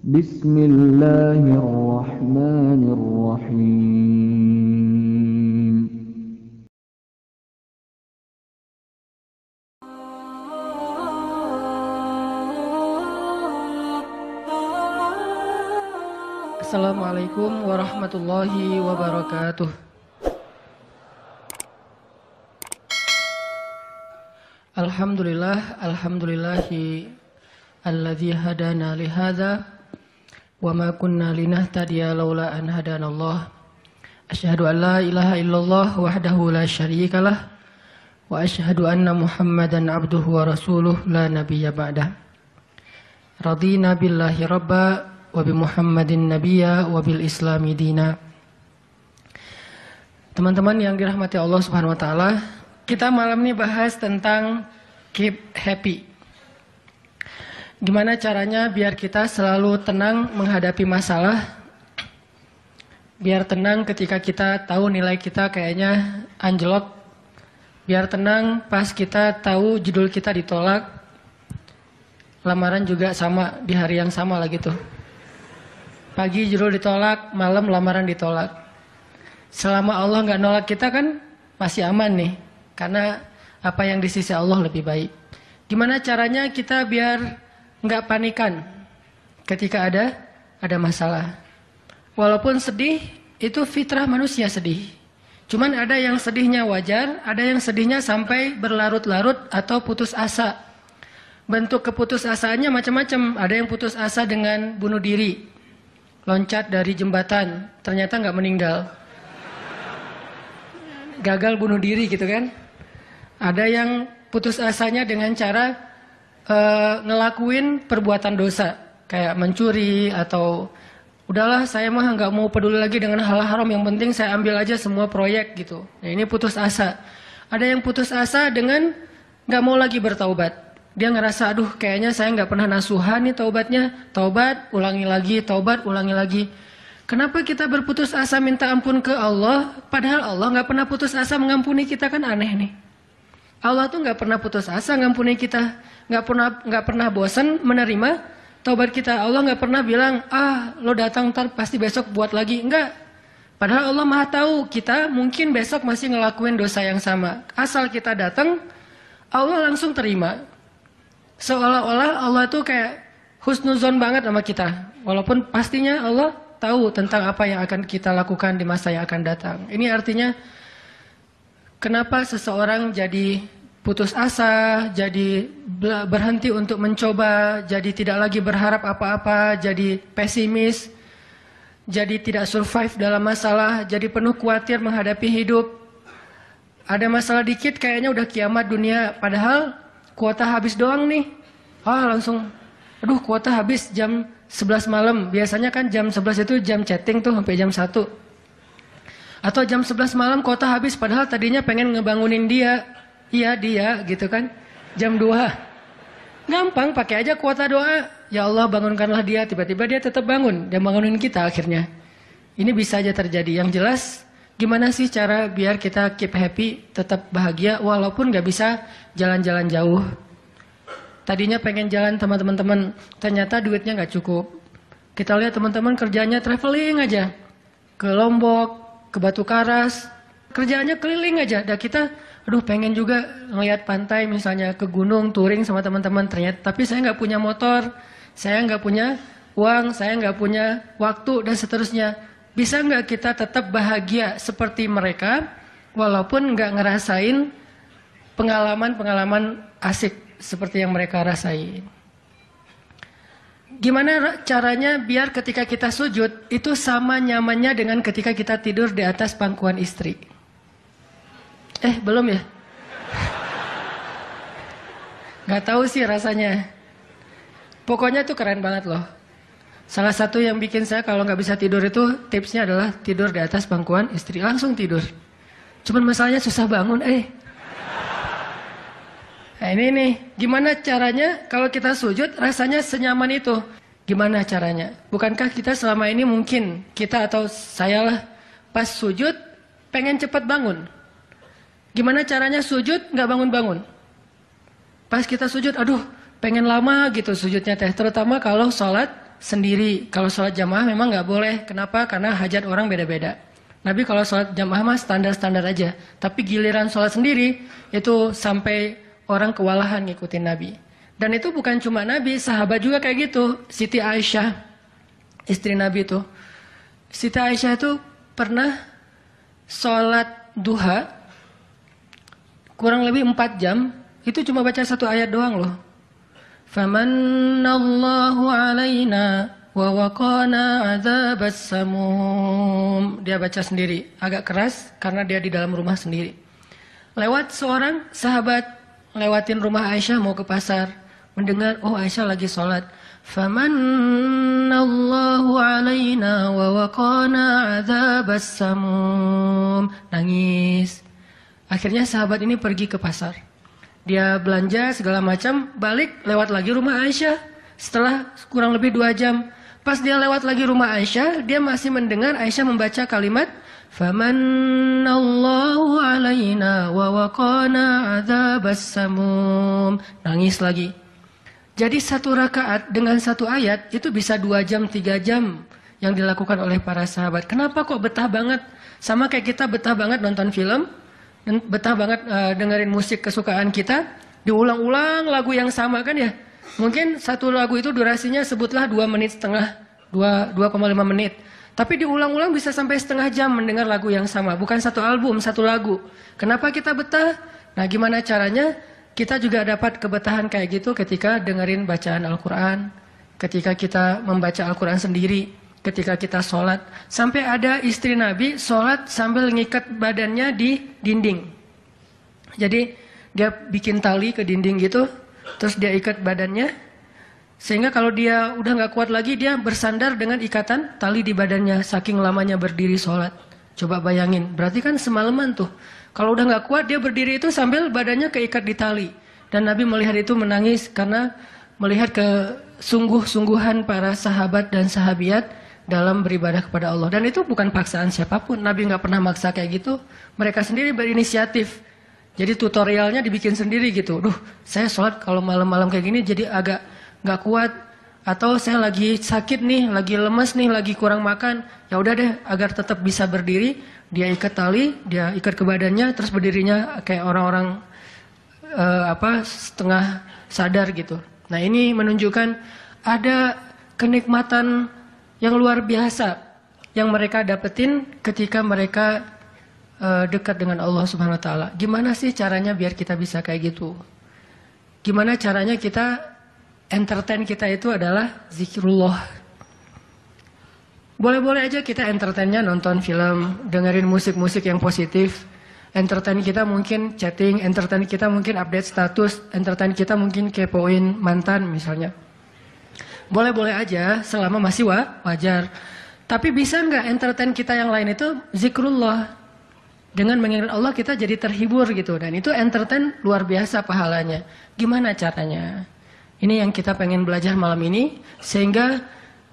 Bismillahirrahmanirrahim. Assalamualaikum warahmatullahi wabarakatuh. Alhamdulillahi alladzi hadana li hadza wa ma kunna linahtadiya laula an hadanallah. Asyhadu an la ilaha illallah wahdahu la syarikalah wa asyhadu anna Muhammadan abduhu wa rasuluh la nabiyya ba'dah. Radina billahi rabba wa bi Muhammadin nabiyya wa bil islami dina. Teman-teman yang dirahmati Allah Subhanahu wa taala, kita malam ini bahas tentang keep happy. Gimana caranya biar kita selalu tenang menghadapi masalah, biar tenang ketika kita tahu nilai kita kayaknya anjlok, biar tenang pas kita tahu judul kita ditolak, lamaran juga sama di hari yang sama lah gitu. Pagi judul ditolak, malam lamaran ditolak. Selama Allah nggak nolak kita kan masih aman nih, karena apa yang di sisi Allah lebih baik. Gimana caranya kita biar nggak panikan ketika ada masalah? Walaupun sedih, itu fitrah manusia sedih. Cuman ada yang sedihnya wajar, ada yang sedihnya sampai berlarut-larut atau putus asa. Bentuk keputusasaannya macam-macam. Ada yang putus asa dengan bunuh diri, loncat dari jembatan, ternyata nggak meninggal, gagal bunuh diri gitu kan. Ada yang putus asanya dengan cara ngelakuin perbuatan dosa, kayak mencuri atau udahlah saya mah nggak mau peduli lagi dengan hal haram, yang penting saya ambil aja semua proyek gitu. Nah, ini putus asa. Ada yang putus asa dengan nggak mau lagi bertaubat. Dia ngerasa, aduh kayaknya saya nggak pernah nasuhan nih taubatnya. Taubat, ulangi lagi, taubat, ulangi lagi. Kenapa kita berputus asa minta ampun ke Allah, padahal Allah nggak pernah putus asa mengampuni kita? Kan aneh nih. Allah tuh nggak pernah putus asa mengampuni kita. Nggak pernah bosan menerima taubat kita. Allah nggak pernah bilang, lo datang ntar pasti besok buat lagi. Enggak. Padahal Allah maha tahu kita mungkin besok masih ngelakuin dosa yang sama. Asal kita datang, Allah langsung terima. Seolah-olah Allah tuh kayak husnuzon banget sama kita. Walaupun pastinya Allah tahu tentang apa yang akan kita lakukan di masa yang akan datang. Ini artinya kenapa seseorang jadi putus asa, jadi berhenti untuk mencoba, jadi tidak lagi berharap apa-apa, jadi pesimis, jadi tidak survive dalam masalah, jadi penuh khawatir menghadapi hidup. Ada masalah dikit kayaknya udah kiamat dunia, padahal kuota habis doang nih. Langsung, aduh kuota habis jam 11 malam. Biasanya kan jam 11 itu jam chatting tuh sampai jam 1. Atau jam 11 malam kuota habis, padahal tadinya pengen ngebangunin dia. Iya dia gitu kan. Jam 2. Gampang, pakai aja kuota doa. Ya Allah bangunkanlah dia, tiba-tiba dia tetap bangun. Dia bangunin kita akhirnya. Ini bisa aja terjadi. Yang jelas, gimana sih cara biar kita keep happy, tetap bahagia walaupun gak bisa jalan-jalan jauh. Tadinya pengen jalan sama teman-teman, ternyata duitnya gak cukup. Kita lihat teman-teman kerjanya traveling aja. Ke Lombok, ke Batu Karas, kerjaannya keliling aja. Dan kita, aduh pengen juga ngeliat pantai misalnya, ke gunung, touring sama teman-teman. Ternyata, tapi saya gak punya motor, saya gak punya uang, saya gak punya waktu, dan seterusnya. Bisa nggak kita tetap bahagia seperti mereka, walaupun nggak ngerasain pengalaman-pengalaman asik seperti yang mereka rasain? Gimana caranya biar ketika kita sujud, itu sama nyamannya dengan ketika kita tidur di atas pangkuan istri? Belum ya? Nggak tahu sih rasanya. Pokoknya tuh keren banget loh. Salah satu yang bikin saya kalau nggak bisa tidur itu tipsnya adalah tidur di atas pangkuan istri, langsung tidur. Cuman masalahnya susah bangun. Nah ini nih, gimana caranya kalau kita sujud rasanya senyaman itu? Gimana caranya? Bukankah kita selama ini mungkin kita atau saya lah pas sujud pengen cepat bangun? Gimana caranya sujud nggak bangun-bangun? Pas kita sujud, aduh pengen lama gitu sujudnya teh, terutama kalau sholat sendiri. Kalau sholat jamaah memang nggak boleh. Kenapa? Karena hajat orang beda-beda. Nabi kalau sholat jamaah mah standar-standar aja. Tapi giliran sholat sendiri itu sampai orang kewalahan ngikutin Nabi. Dan itu bukan cuma Nabi, sahabat juga kayak gitu. Siti Aisyah, istri Nabi itu. Siti Aisyah itu pernah sholat duha kurang lebih 4 jam. Itu cuma baca 1 ayat doang loh. Famannallahu alaina wa waqana adzabas samum. Dia baca sendiri, agak keras karena dia di dalam rumah sendiri. Lewat seorang sahabat lewatin rumah Aisyah mau ke pasar, mendengar oh Aisyah lagi sholat. Famannallahu alaina wa waqana adzabas samum. Nangis. Akhirnya sahabat ini pergi ke pasar. Dia belanja segala macam, balik lewat lagi rumah Aisyah. Setelah kurang lebih 2 jam. Pas dia lewat lagi rumah Aisyah, dia masih mendengar Aisyah membaca kalimat Famannallahu alaina wa waqana adzabas samum. Nangis lagi. Jadi 1 rakaat dengan 1 ayat itu bisa 2 jam, 3 jam yang dilakukan oleh para sahabat. Kenapa kok betah banget? Sama kayak kita betah banget nonton film. Dan betah banget dengerin musik kesukaan kita, diulang-ulang lagu yang sama kan ya. Mungkin 1 lagu itu durasinya sebutlah 2,5 menit, 2,5 menit. Tapi diulang-ulang bisa sampai setengah jam mendengar lagu yang sama. Bukan 1 album, 1 lagu. Kenapa kita betah? Nah gimana caranya kita juga dapat kebetahan kayak gitu ketika dengerin bacaan Al-Quran. Ketika kita membaca Al-Quran sendiri. Ketika kita sholat, sampai ada istri Nabi sholat sambil ngikat badannya di dinding. Jadi dia bikin tali ke dinding gitu, terus dia ikat badannya, sehingga kalau dia udah nggak kuat lagi dia bersandar dengan ikatan tali di badannya, saking lamanya berdiri sholat. Coba bayangin, berarti kan semalaman tuh. Kalau udah nggak kuat dia berdiri itu sambil badannya keikat di tali. Dan Nabi melihat itu menangis karena melihat kesungguh-sungguhan para sahabat dan sahabiat dalam beribadah kepada Allah. Dan itu bukan paksaan siapapun. Nabi nggak pernah maksa kayak gitu. Mereka sendiri berinisiatif. Jadi tutorialnya dibikin sendiri gitu. Duh, saya sholat kalau malam-malam kayak gini jadi agak nggak kuat. Atau saya lagi sakit nih, lagi lemes nih, lagi kurang makan. Ya udah deh, agar tetap bisa berdiri, dia ikat tali, dia ikat ke badannya, terus berdirinya kayak orang-orang setengah sadar gitu. Nah ini menunjukkan ada kenikmatan yang luar biasa yang mereka dapetin ketika mereka dekat dengan Allah Subhanahu wa taala. Gimana sih caranya biar kita bisa kayak gitu? Gimana caranya kita entertain kita itu adalah zikrullah. Boleh-boleh aja kita entertainnya nonton film, dengerin musik-musik yang positif. Entertain kita mungkin chatting, entertain kita mungkin update status, entertain kita mungkin kepoin mantan misalnya. Boleh-boleh aja selama masih wajar. Tapi bisa nggak entertain kita yang lain itu zikrullah. Dengan mengingat Allah kita jadi terhibur gitu. Dan itu entertain luar biasa pahalanya. Gimana caranya? Ini yang kita pengen belajar malam ini. Sehingga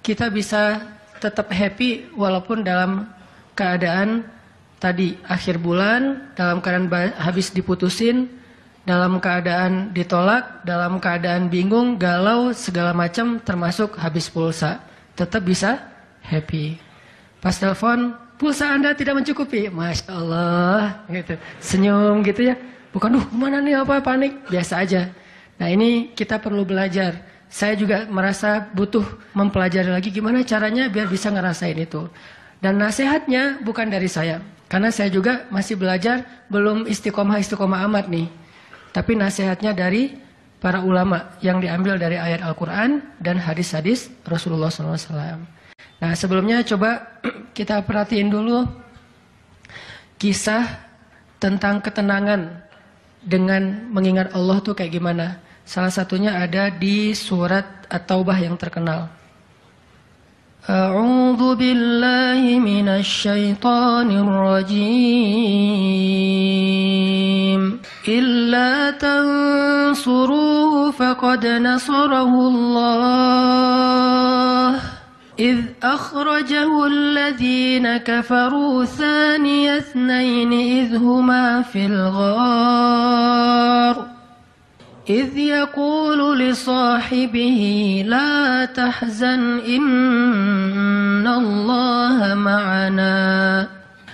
kita bisa tetap happy walaupun dalam keadaan tadi akhir bulan. Dalam keadaan habis diputusin. Dalam keadaan ditolak, dalam keadaan bingung, galau, segala macam termasuk habis pulsa. Tetap bisa happy. Pas telepon, pulsa Anda tidak mencukupi. Masya Allah. Gitu. Senyum gitu ya. Bukan, kemana nih apa panik. Biasa aja. Nah ini kita perlu belajar. Saya juga merasa butuh mempelajari lagi gimana caranya biar bisa ngerasain itu. Dan nasihatnya bukan dari saya. Karena saya juga masih belajar, belum istiqomah amat nih. Tapi nasihatnya dari para ulama yang diambil dari ayat Al-Quran dan hadis-hadis Rasulullah SAW. Nah sebelumnya coba kita perhatiin dulu kisah tentang ketenangan dengan mengingat Allah tuh kayak gimana. Salah satunya ada di surat At-Taubah yang terkenal. A'udzu billahi minasy syaithanir rajim. Illa tansuruhu faqad nasarahu Allah. إذ أخرجه الذين كفروا ثاني اثنين إذ هما في الغار إذ يقول لصاحبه لا تحزن إن الله معنا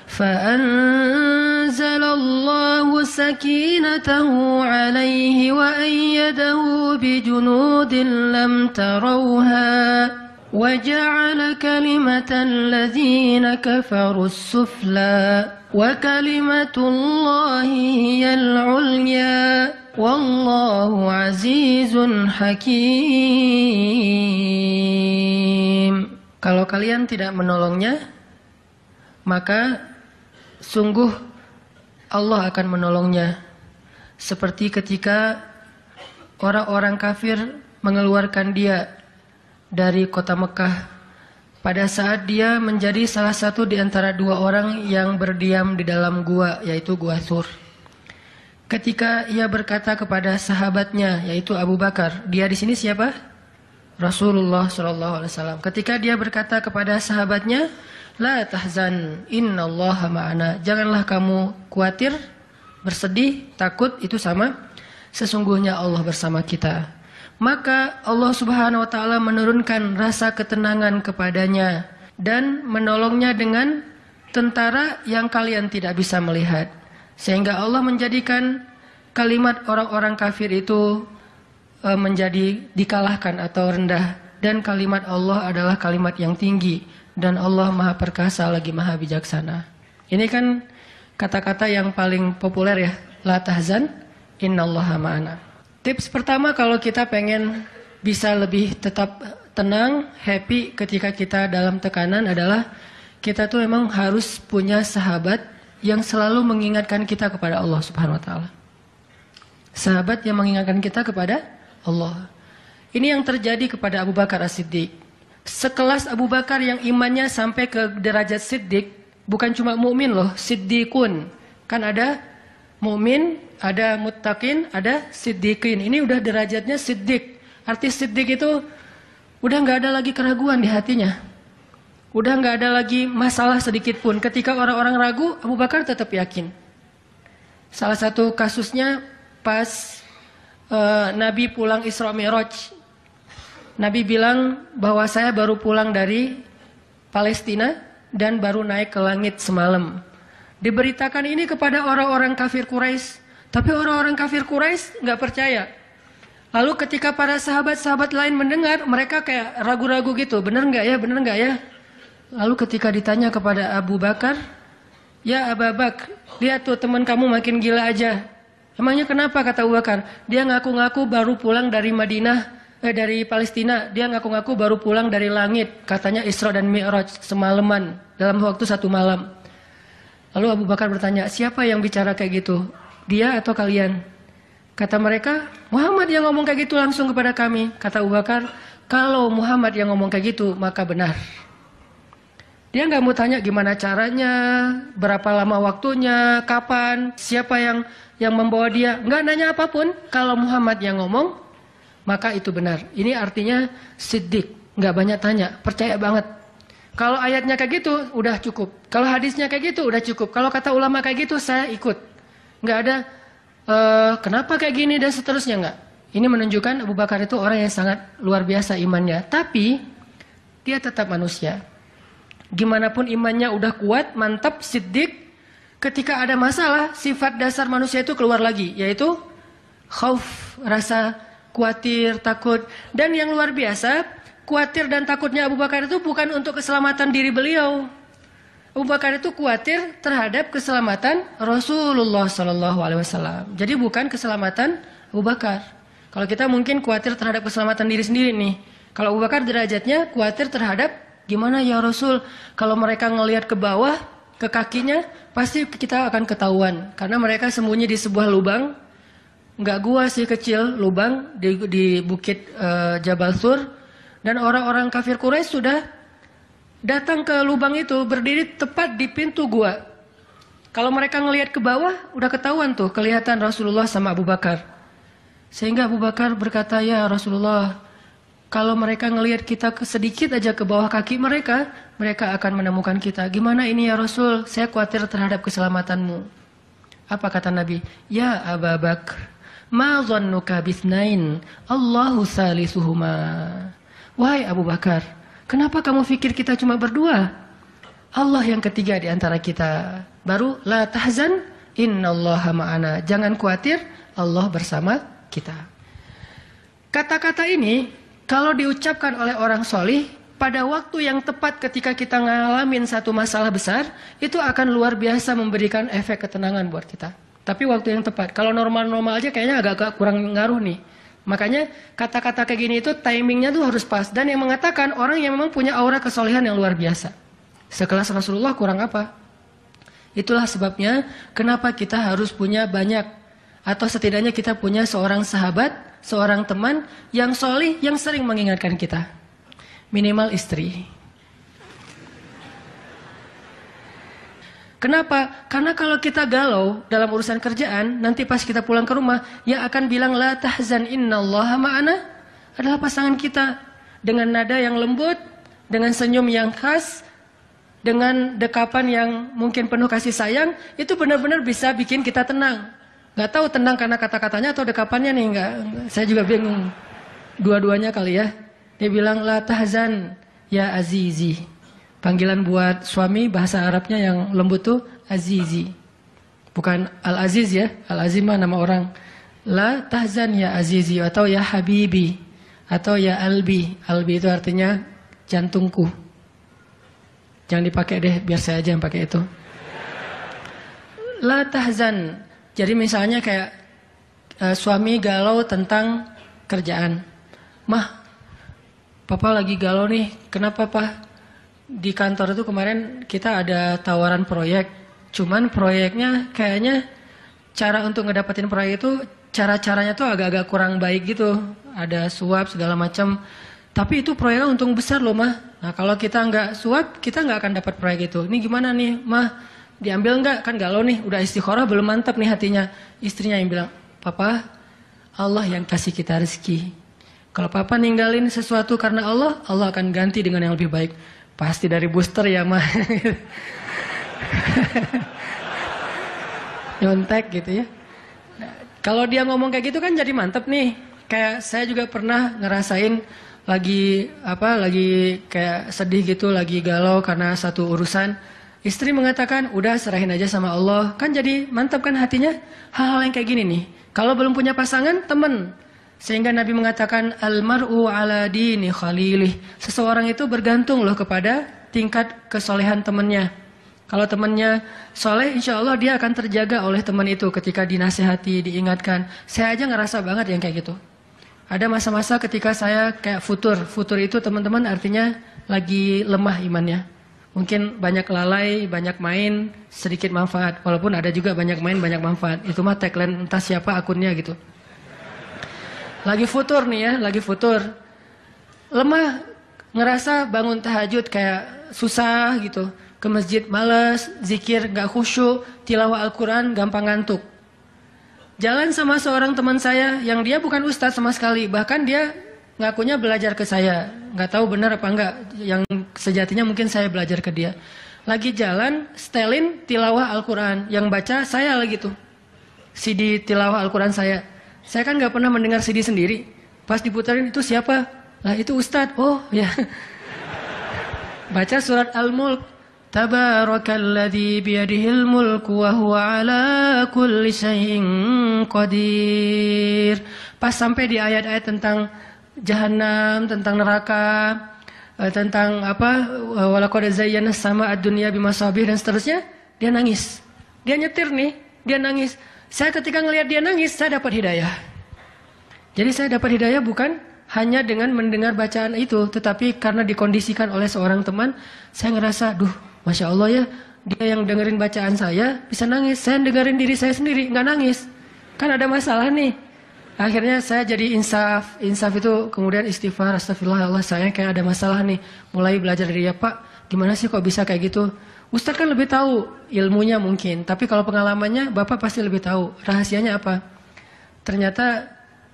فأنزل الله سكينته عليه وأيده بجنود لم تروها وجعل كلمة الذين كفروا السفلى وكلمة الله هي العليا والله عزيز حكيم. Kalau kalian tidak menolongnya, maka sungguh Allah akan menolongnya. Seperti ketika orang-orang kafir mengeluarkan dia dari kota Mekah pada saat dia menjadi salah satu di antara dua orang yang berdiam di dalam gua, yaitu Gua Thur. Ketika ia berkata kepada sahabatnya, yaitu Abu Bakar, dia di sini siapa? Rasulullah SAW. Ketika dia berkata kepada sahabatnya, La tahzan, innallaha ma'ana. Janganlah kamu khawatir, bersedih, takut, itu sama. Sesungguhnya Allah bersama kita. Maka Allah Subhanahu wa Ta'ala menurunkan rasa ketenangan kepadanya dan menolongnya dengan tentara yang kalian tidak bisa melihat. Sehingga Allah menjadikan kalimat orang-orang kafir itu menjadi dikalahkan atau rendah. Dan kalimat Allah adalah kalimat yang tinggi. Dan Allah Maha Perkasa lagi Maha Bijaksana. Ini kan kata-kata yang paling populer ya. La tahzan, innallaha ma'ana. Tips pertama kalau kita pengen bisa lebih tetap tenang, happy ketika kita dalam tekanan adalah kita tuh memang harus punya sahabat yang selalu mengingatkan kita kepada Allah Subhanahu wa Ta'ala. Sahabat yang mengingatkan kita kepada Allah. Ini yang terjadi kepada Abu Bakar As-Siddiq. Sekelas Abu Bakar yang imannya sampai ke derajat Siddiq, bukan cuma mukmin loh, Siddiqun. Kan ada mukmin, ada muttaqin, ada siddiqin. Ini udah derajatnya Siddiq. Arti Siddiq itu udah nggak ada lagi keraguan di hatinya. Udah nggak ada lagi masalah sedikit pun. Ketika orang-orang ragu, Abu Bakar tetap yakin. Salah satu kasusnya pas Nabi pulang Isra Mi'raj. Nabi bilang bahwa saya baru pulang dari Palestina dan baru naik ke langit semalam. Diberitakan ini kepada orang-orang kafir Quraisy, tapi orang-orang kafir Quraisy nggak percaya. Lalu ketika para sahabat-sahabat lain mendengar, mereka kayak ragu-ragu gitu, bener nggak ya, bener nggak ya? Lalu ketika ditanya kepada Abu Bakar, ya Abu Bakar, lihat tuh teman kamu makin gila aja. Emangnya kenapa, kata Abu Bakar? Dia ngaku-ngaku baru pulang dari dari Palestina. Dia ngaku-ngaku baru pulang dari langit. Katanya Isra dan Mi'raj semalaman, dalam waktu 1 malam. Lalu Abu Bakar bertanya, siapa yang bicara kayak gitu? Dia atau kalian? Kata mereka, Muhammad yang ngomong kayak gitu langsung kepada kami. Kata Abu Bakar, kalau Muhammad yang ngomong kayak gitu, maka benar. Dia nggak mau tanya gimana caranya, berapa lama waktunya, kapan, siapa yang membawa dia. Nggak nanya apapun. Kalau Muhammad yang ngomong, maka itu benar. Ini artinya siddiq. Nggak banyak tanya, percaya banget. Kalau ayatnya kayak gitu, udah cukup. Kalau hadisnya kayak gitu, udah cukup. Kalau kata ulama kayak gitu, saya ikut. Nggak ada, kenapa kayak gini dan seterusnya, nggak. Ini menunjukkan Abu Bakar itu orang yang sangat luar biasa imannya. Tapi, dia tetap manusia. Gimana pun imannya udah kuat, mantap, siddiq, ketika ada masalah, sifat dasar manusia itu keluar lagi, yaitu khauf, rasa khawatir, takut. Dan yang luar biasa, khawatir dan takutnya Abu Bakar itu bukan untuk keselamatan diri beliau. Abu Bakar itu khawatir terhadap keselamatan Rasulullah SAW. Jadi bukan keselamatan Abu Bakar. Kalau kita mungkin khawatir terhadap keselamatan diri sendiri nih. Kalau Abu Bakar derajatnya khawatir terhadap gimana ya Rasul, kalau mereka ngelihat ke bawah, ke kakinya, pasti kita akan ketahuan. Karena mereka sembunyi di sebuah lubang, nggak gua sih, kecil, lubang di bukit Jabal Thur. Dan orang-orang kafir Quraisy sudah datang ke lubang itu, berdiri tepat di pintu gua. Kalau mereka ngelihat ke bawah, udah ketahuan tuh, kelihatan Rasulullah sama Abu Bakar. Sehingga Abu Bakar berkata, ya Rasulullah, kalau mereka ngelihat kita sedikit aja ke bawah kaki mereka, mereka akan menemukan kita. Gimana ini ya Rasul? Saya khawatir terhadap keselamatanmu. Apa kata Nabi? Ya Abu Bakar, Ma dhannuka bitsnain? Allahu salisuhuma. Wahai Abu Bakar, kenapa kamu pikir kita cuma berdua? Allah yang ketiga di antara kita. Baru la tahzan innallaha ma'ana. Jangan khawatir, Allah bersama kita. Kata-kata ini kalau diucapkan oleh orang solih pada waktu yang tepat ketika kita ngalamin satu masalah besar, itu akan luar biasa memberikan efek ketenangan buat kita. Tapi waktu yang tepat. Kalau normal-normal aja kayaknya agak kurang ngaruh nih. Makanya kata-kata kayak gini itu timingnya tuh harus pas. Dan yang mengatakan orang yang memang punya aura kesolehan yang luar biasa. Sekelas Rasulullah kurang apa? Itulah sebabnya kenapa kita harus punya banyak. Atau setidaknya kita punya seorang sahabat, seorang teman yang solih, yang sering mengingatkan kita. Minimal istri. Kenapa? Karena kalau kita galau dalam urusan kerjaan, nanti pas kita pulang ke rumah, yang akan bilang la tahzan innallaha ma'ana adalah pasangan kita. Dengan nada yang lembut, dengan senyum yang khas, dengan dekapan yang mungkin penuh kasih sayang, itu benar-benar bisa bikin kita tenang. Gak tahu tenang karena kata-katanya atau dekapannya nih, enggak. Saya juga bingung. Dua-duanya kali ya. Dia bilang la tahzan ya azizi. Panggilan buat suami bahasa Arabnya yang lembut tuh azizi. Bukan al-aziz ya. Al-aziz mah nama orang. La tahzan ya azizi atau ya habibi atau ya albi. Albi itu artinya jantungku. Jangan dipakai deh, biar saya aja yang pakai itu. La tahzan. Jadi misalnya kayak suami galau tentang kerjaan. Mah, papa lagi galau nih. Kenapa, Pak? Di kantor itu kemarin kita ada tawaran proyek. Cuman proyeknya kayaknya cara untuk ngedapetin proyek itu cara-caranya tuh agak-agak kurang baik gitu. Ada suap segala macam. Tapi itu proyeknya untung besar loh, Mah. Nah, kalau kita nggak suap, kita nggak akan dapat proyek itu. Ini gimana nih, Mah? Diambil nggak? Kan galau nih, udah istikharah belum mantap nih hatinya. Istrinya yang bilang, "Papa, Allah yang kasih kita rezeki. Kalau Papa ninggalin sesuatu karena Allah, Allah akan ganti dengan yang lebih baik." Pasti dari booster ya, Mah. Nyontek gitu ya. Nah, kalau dia ngomong kayak gitu kan jadi mantep nih. Kayak saya juga pernah ngerasain lagi kayak sedih gitu, lagi galau karena satu urusan. Istri mengatakan, udah serahin aja sama Allah. Kan jadi mantap kan hatinya. Hal-hal yang kayak gini nih. Kalau belum punya pasangan, temen. Sehingga Nabi mengatakan almar'u ala dini khalilih. Seseorang itu bergantung loh kepada tingkat kesolehan temannya. Kalau temannya soleh, insya Allah dia akan terjaga oleh teman itu ketika dinasihati, diingatkan. Saya aja ngerasa banget yang kayak gitu. Ada masa-masa ketika saya kayak futur. Futur itu teman-teman artinya lagi lemah imannya. Mungkin banyak lalai, banyak main, sedikit manfaat. Walaupun ada juga banyak main, banyak manfaat. Itu mah tagline entah siapa akunnya gitu. Lagi futur nih ya, lagi futur. Lemah, ngerasa bangun tahajud kayak susah gitu. Ke masjid males, zikir gak khusyuk, tilawah Al-Quran gampang ngantuk. Jalan sama seorang teman saya yang dia bukan ustadz sama sekali. Bahkan dia ngakunya belajar ke saya. Gak tahu benar apa enggak. Yang sejatinya mungkin saya belajar ke dia. Lagi jalan, setelin tilawah Al-Quran. Yang baca saya lagi tuh. CD tilawah Al-Quran saya. Saya kan gak pernah mendengar CD sendiri. Pas diputarin itu siapa? Lah itu Ustadz. Oh ya. Baca surat Al-Mulk. Tabarakalladzi biyadihil mulku wa huwa ala kulli syai'in qadir. Pas sampai di ayat-ayat tentang jahanam, tentang neraka, tentang apa? Walaqad zayyana sama ad-dunya bimasabih dan seterusnya, dia nangis. Dia nyetir nih, dia nangis. Saya ketika ngelihat dia nangis, saya dapat hidayah. Jadi saya dapat hidayah bukan hanya dengan mendengar bacaan itu, tetapi karena dikondisikan oleh seorang teman, saya ngerasa, duh, Masya Allah ya, dia yang dengerin bacaan saya bisa nangis. Saya dengerin diri saya sendiri, nggak nangis. Kan ada masalah nih. Akhirnya saya jadi insaf. Insaf itu kemudian istighfar, astagfirullah, Allah saya kayak ada masalah nih. Mulai belajar dari dia, Pak, gimana sih kok bisa kayak gitu? Ustadz kan lebih tahu ilmunya mungkin, tapi kalau pengalamannya Bapak pasti lebih tahu. Rahasianya apa? Ternyata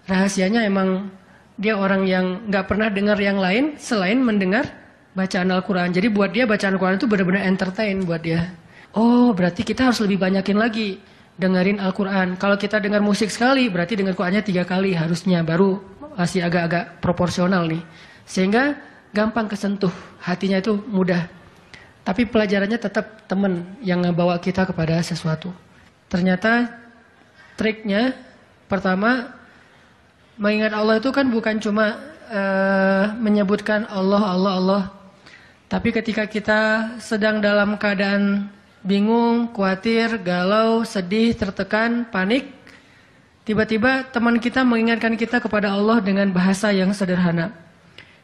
rahasianya emang dia orang yang nggak pernah dengar yang lain selain mendengar bacaan Al-Quran. Jadi buat dia bacaan Al-Quran itu benar-benar entertain buat dia. Oh berarti kita harus lebih banyakin lagi dengerin Al-Quran. Kalau kita dengar musik sekali, berarti dengar Qurannya 3 kali harusnya, baru masih agak-agak proporsional nih. Sehingga gampang kesentuh, hatinya itu mudah. Tapi pelajarannya tetap teman yang ngebawa kita kepada sesuatu. Ternyata triknya pertama, mengingat Allah itu kan bukan cuma menyebutkan Allah. Tapi ketika kita sedang dalam keadaan bingung, khawatir, galau, sedih, tertekan, panik, tiba-tiba teman kita mengingatkan kita kepada Allah dengan bahasa yang sederhana.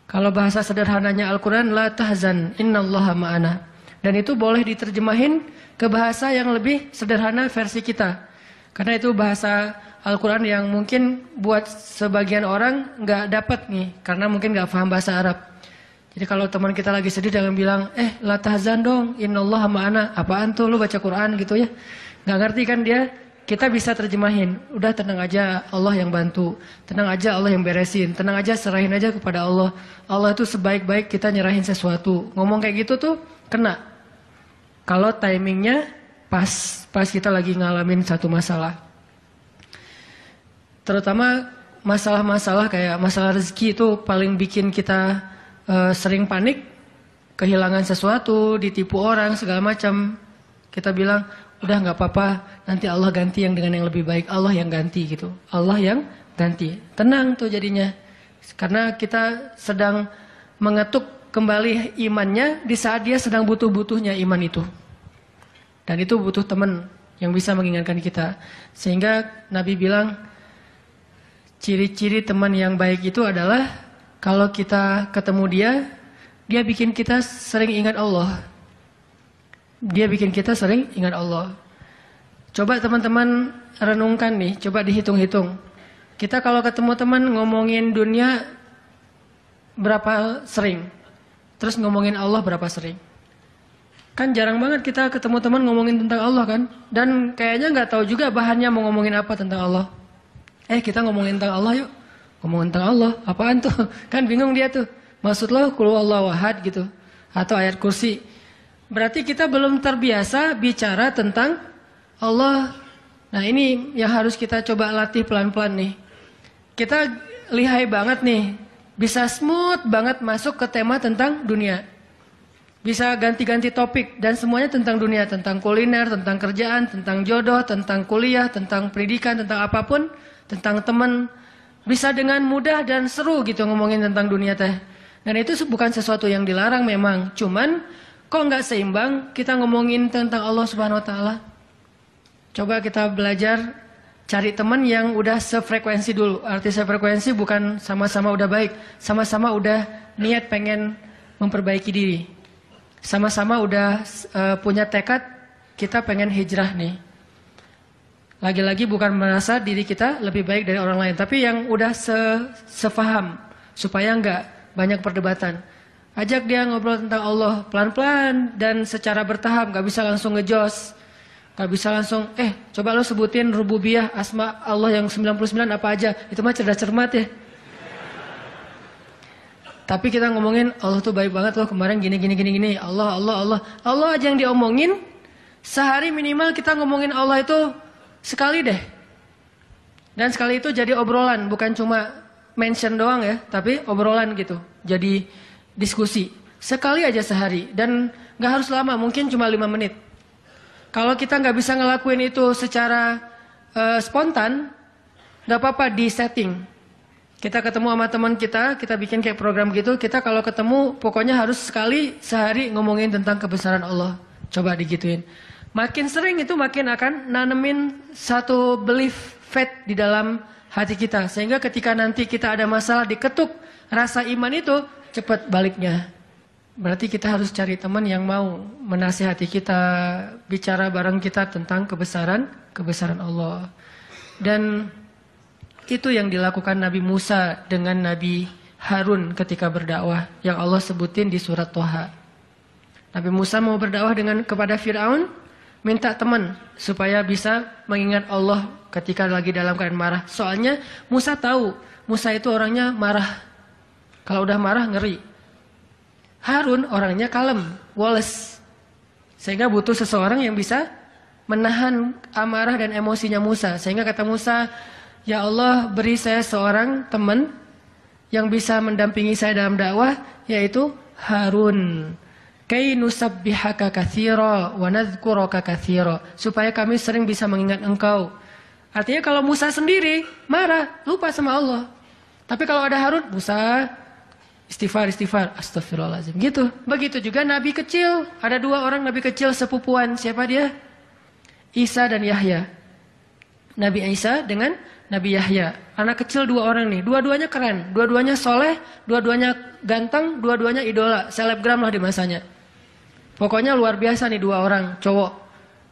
Kalau bahasa sederhananya Al-Quran, la tahzan, innallaha ma'ana. Dan itu boleh diterjemahin ke bahasa yang lebih sederhana versi kita. Karena itu bahasa Al-Quran yang mungkin buat sebagian orang nggak dapat nih, karena mungkin nggak paham bahasa Arab. Jadi kalau teman kita lagi sedih jangan bilang, la tahzan dong, innallaha ma'ana. Apaan tuh lu baca Quran gitu ya? Nggak ngerti kan dia? Kita bisa terjemahin, udah tenang aja, Allah yang bantu. Tenang aja, Allah yang beresin. Tenang aja, serahin aja kepada Allah. Allah itu sebaik-baik kita nyerahin sesuatu. Ngomong kayak gitu tuh kena. Kalau timingnya pas kita lagi ngalamin satu masalah. Terutama masalah-masalah kayak masalah rezeki itu paling bikin kita sering panik. Kehilangan sesuatu, ditipu orang, segala macam. Kita bilang, udah nggak apa-apa, nanti Allah ganti yang dengan yang lebih baik. Allah yang ganti gitu. Allah yang ganti. Tenang tuh jadinya. Karena kita sedang mengetuk kembali imannya di saat dia sedang butuh-butuhnya iman itu. Dan itu butuh teman yang bisa mengingatkan kita. Sehingga Nabi bilang, ciri-ciri teman yang baik itu adalah kalau kita ketemu dia bikin kita sering ingat Allah. Dia bikin kita sering ingat Allah. Coba teman-teman renungkan nih, coba dihitung-hitung. Kita kalau ketemu teman ngomongin dunia berapa sering? Terus ngomongin Allah berapa sering? Kan jarang banget kita ketemu teman ngomongin tentang Allah kan? Dan kayaknya nggak tahu juga bahannya mau ngomongin apa tentang Allah. Kita ngomongin tentang Allah yuk. Ngomongin tentang Allah, apaan tuh? Kan bingung dia tuh. Maksud lo qul huwallahu ahad gitu. Atau ayat kursi. Berarti kita belum terbiasa bicara tentang Allah. Nah ini yang harus kita coba latih pelan-pelan nih. Kita lihai banget nih. Bisa smooth banget masuk ke tema tentang dunia. Bisa ganti-ganti topik. Dan semuanya tentang dunia. Tentang kuliner, tentang kerjaan, tentang jodoh, tentang kuliah, tentang pendidikan, tentang apapun. Tentang teman. Bisa dengan mudah dan seru gitu ngomongin tentang dunia teh. Dan itu bukan sesuatu yang dilarang memang. Cuman kok nggak seimbang kita ngomongin tentang Allah Subhanahu Wa Taala? Coba kita belajar cari teman yang udah sefrekuensi dulu. Arti sefrekuensi bukan sama-sama udah baik, sama-sama udah niat pengen memperbaiki diri, sama-sama udah punya tekad kita pengen hijrah nih. Lagi-lagi bukan merasa diri kita lebih baik dari orang lain, tapi yang udah sefaham supaya nggak banyak perdebatan. Ajak dia ngobrol tentang Allah pelan-pelan dan secara bertahap, gak bisa langsung ngejos. Gak bisa langsung, coba lo sebutin rububiyah, asma Allah yang 99 apa aja. Itu mah cerdas cermat ya. Tapi kita ngomongin Allah tuh baik banget loh, kemarin gini. Allah aja yang diomongin. Sehari minimal kita ngomongin Allah itu sekali deh. Dan sekali itu jadi obrolan, bukan cuma mention doang ya, tapi obrolan gitu. Jadi diskusi. Sekali aja sehari. Dan gak harus lama, mungkin cuma 5 menit. Kalau kita gak bisa ngelakuin itu secara spontan, gak apa-apa di setting. Kita ketemu sama teman kita bikin kayak program gitu. Kita kalau ketemu pokoknya harus sekali sehari ngomongin tentang kebesaran Allah. Coba digituin. Makin sering itu makin akan nanemin satu belief faith di dalam hati kita. Sehingga ketika nanti kita ada masalah diketuk rasa iman itu, cepat baliknya. Berarti kita harus cari teman yang mau menasihati kita, bicara bareng kita tentang kebesaran Allah. Dan itu yang dilakukan Nabi Musa dengan Nabi Harun ketika berdakwah, yang Allah sebutin di surat Toha. Nabi Musa mau berdakwah kepada Fir'aun, minta teman supaya bisa mengingat Allah ketika lagi dalam keadaan marah. Soalnya Musa tahu, Musa itu orangnya marah. Kalau udah marah ngeri. Harun orangnya kalem, woles. Sehingga butuh seseorang yang bisa menahan amarah dan emosinya Musa. Sehingga kata Musa, ya Allah beri saya seorang teman yang bisa mendampingi saya dalam dakwah, yaitu Harun. Kay nusabbihaka katsira wa nadhkuraka katsira, supaya kami sering bisa mengingat engkau. Artinya kalau Musa sendiri marah, lupa sama Allah. Tapi kalau ada Harun, Musa istighfar, astagfirullahaladzim. Gitu. Begitu juga nabi kecil. Ada 2 orang nabi kecil sepupuan. Siapa dia? Isa dan Yahya. Nabi Isa dengan Nabi Yahya. Anak kecil 2 orang nih. Dua-duanya keren. Dua-duanya soleh. Dua-duanya ganteng. Dua-duanya idola. Selebgram lah di masanya. Pokoknya luar biasa nih 2 orang. Cowok.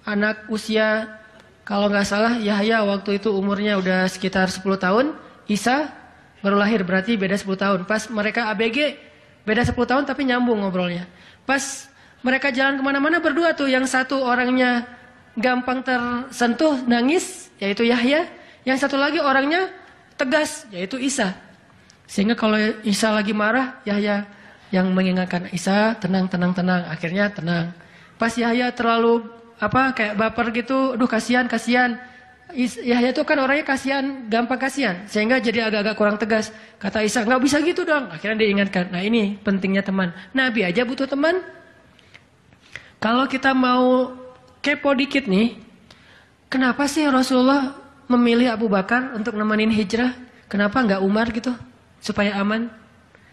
Anak usia, kalau nggak salah Yahya waktu itu umurnya udah sekitar 10 tahun. Isa baru lahir, berarti beda 10 tahun. Pas mereka ABG, beda 10 tahun tapi nyambung ngobrolnya. Pas mereka jalan kemana-mana berdua tuh. Yang satu orangnya gampang tersentuh, nangis, yaitu Yahya. Yang satu lagi orangnya tegas, yaitu Isa. Sehingga kalau Isa lagi marah, Yahya yang mengingatkan, Isa tenang. Akhirnya tenang. Pas Yahya terlalu kayak baper gitu, aduh kasihan. Yahya itu kan orangnya kasihan, gampang kasihan, sehingga jadi agak-agak kurang tegas. Kata Isa, nggak bisa gitu dong. Akhirnya diingatkan. Nah ini pentingnya teman. Nabi aja butuh teman. Kalau kita mau kepo dikit nih, kenapa sih Rasulullah memilih Abu Bakar untuk nemenin hijrah? Kenapa nggak Umar gitu? Supaya aman.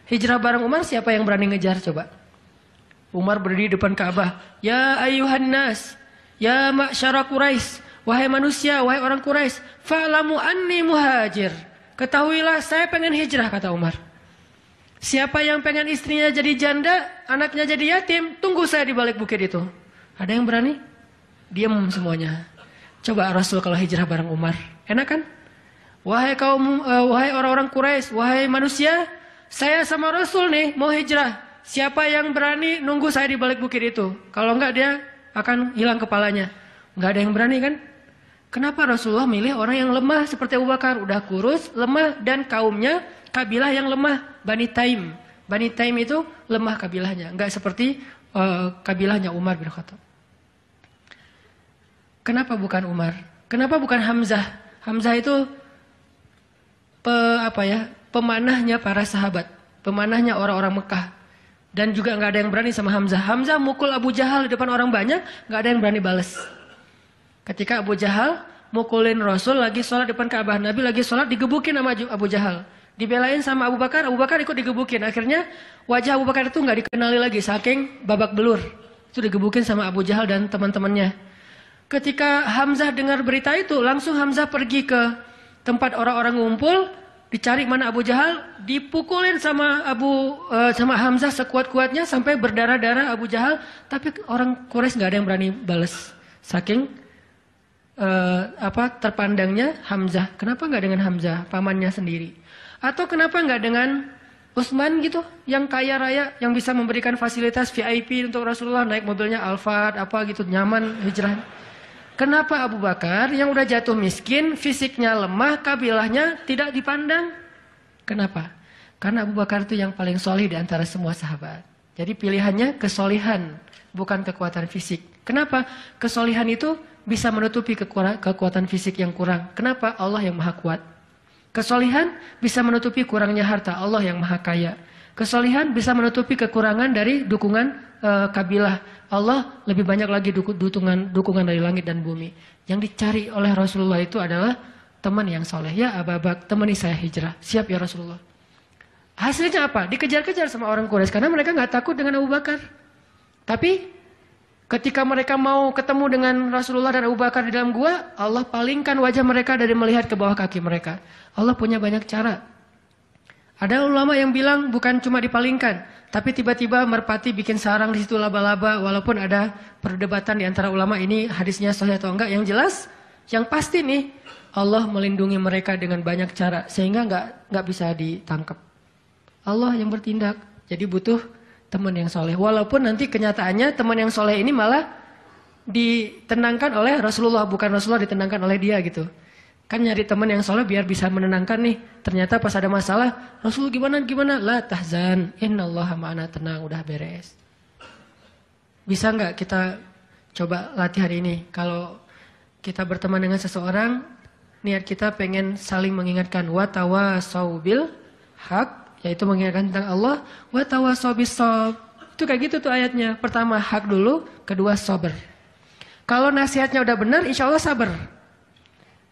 Hijrah bareng Umar, siapa yang berani ngejar coba? Umar berdiri depan Ka'bah. Ya ayuhan nas, ya ma'syara Quraisy. Wahai manusia, wahai orang Quraisy, fa'lamu anni muhajir. Ketahuilah saya pengen hijrah, kata Umar. Siapa yang pengen istrinya jadi janda, anaknya jadi yatim, tunggu saya di balik bukit itu. Ada yang berani? Diam semuanya. Coba Rasul kalau hijrah bareng Umar, enak kan? Wahai orang-orang Quraisy, wahai manusia, saya sama Rasul nih mau hijrah. Siapa yang berani nunggu saya di balik bukit itu? Kalau enggak dia akan hilang kepalanya. Enggak ada yang berani kan? Kenapa Rasulullah milih orang yang lemah seperti Abu Bakar? Udah kurus, lemah, dan kaumnya kabilah yang lemah, Bani Taim. Bani Taim itu lemah kabilahnya, enggak seperti kabilahnya Umar bin Khattab. Kenapa bukan Umar? Kenapa bukan Hamzah? Hamzah itu pemanahnya para sahabat, pemanahnya orang-orang Mekah. Dan juga nggak ada yang berani sama Hamzah. Hamzah mukul Abu Jahal di depan orang banyak, nggak ada yang berani balas. Ketika Abu Jahal mukulin Rasul lagi sholat depan Ka'bah, Nabi lagi sholat digebukin sama Abu Jahal. Dibelain sama Abu Bakar ikut digebukin. Akhirnya wajah Abu Bakar itu nggak dikenali lagi, saking babak belur. Itu digebukin sama Abu Jahal dan teman-temannya. Ketika Hamzah dengar berita itu, langsung Hamzah pergi ke tempat orang-orang ngumpul, dicari mana Abu Jahal, dipukulin sama Hamzah sekuat-kuatnya sampai berdarah-darah Abu Jahal, tapi orang Quraisy nggak ada yang berani balas. Saking terpandangnya Hamzah. Kenapa nggak dengan Hamzah, pamannya sendiri? Atau kenapa nggak dengan Utsman gitu, yang kaya raya, yang bisa memberikan fasilitas VIP untuk Rasulullah, naik mobilnya Alphard apa gitu, nyaman hijrah. Kenapa Abu Bakar yang udah jatuh miskin, fisiknya lemah, kabilahnya tidak dipandang? Kenapa? Karena Abu Bakar itu yang paling solih di antara semua sahabat. Jadi pilihannya kesolihan, bukan kekuatan fisik. Kenapa? Kesolihan itu bisa menutupi kekuatan fisik yang kurang. Kenapa? Allah yang maha kuat. Kesolihan bisa menutupi kurangnya harta, Allah yang maha kaya. Kesolihan bisa menutupi kekurangan dari dukungan kabilah. Allah lebih banyak lagi dukungan dari langit dan bumi. Yang dicari oleh Rasulullah itu adalah teman yang soleh. Ya Abu Bakar, temani saya hijrah. Siap ya Rasulullah. Hasilnya apa? Dikejar-kejar sama orang Quraisy karena mereka nggak takut dengan Abu Bakar. Tapi ketika mereka mau ketemu dengan Rasulullah dan Abu Bakar di dalam gua, Allah palingkan wajah mereka dari melihat ke bawah kaki mereka. Allah punya banyak cara. Ada ulama yang bilang bukan cuma dipalingkan, tapi tiba-tiba merpati bikin sarang di situ laba-laba, walaupun ada perdebatan di antara ulama ini hadisnya sahih atau enggak. Yang jelas, yang pasti nih, Allah melindungi mereka dengan banyak cara sehingga nggak bisa ditangkap. Allah yang bertindak, jadi butuh teman yang soleh. Walaupun nanti kenyataannya teman yang soleh ini malah ditenangkan oleh Rasulullah, bukan Rasulullah ditenangkan oleh dia gitu. Kan nyari teman yang soleh biar bisa menenangkan nih. Ternyata pas ada masalah, Rasul gimana? La tahzan, innallaha ma'ana, tenang, udah beres. Bisa nggak kita coba latihan ini? Kalau kita berteman dengan seseorang, niat kita pengen saling mengingatkan. Wa tawasau bil haq, yaitu mengingatkan tentang Allah. Wa tawasau bis shab. Itu kayak gitu tuh ayatnya. Pertama hak dulu, kedua sabar. Kalau nasihatnya udah benar, insya Allah sabar.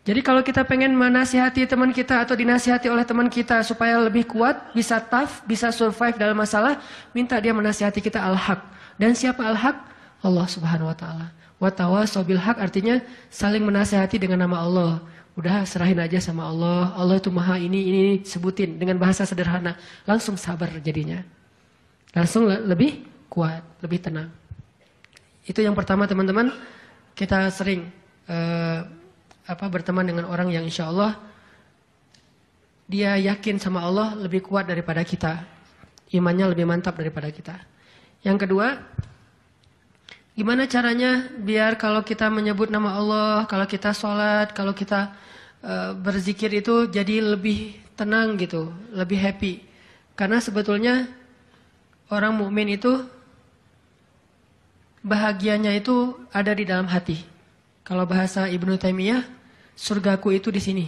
Jadi kalau kita pengen menasihati teman kita atau dinasihati oleh teman kita supaya lebih kuat, bisa tough, bisa survive dalam masalah, minta dia menasihati kita al-haq. Dan siapa al-haq? Allah Subhanahu wa taala. Wa tawasau bil haq artinya saling menasihati dengan nama Allah. Udah serahin aja sama Allah. Allah itu maha ini sebutin dengan bahasa sederhana. Langsung sabar jadinya. Langsung lebih kuat, lebih tenang. Itu yang pertama teman-teman. Kita sering berteman dengan orang yang insya Allah dia yakin sama Allah lebih kuat daripada kita. Imannya lebih mantap daripada kita. Yang kedua, gimana caranya biar kalau kita menyebut nama Allah, kalau kita sholat, kalau kita berzikir itu jadi lebih tenang gitu, lebih happy. Karena sebetulnya orang mukmin itu bahagianya itu ada di dalam hati. Kalau bahasa Ibnu Taimiyah, surgaku itu di sini.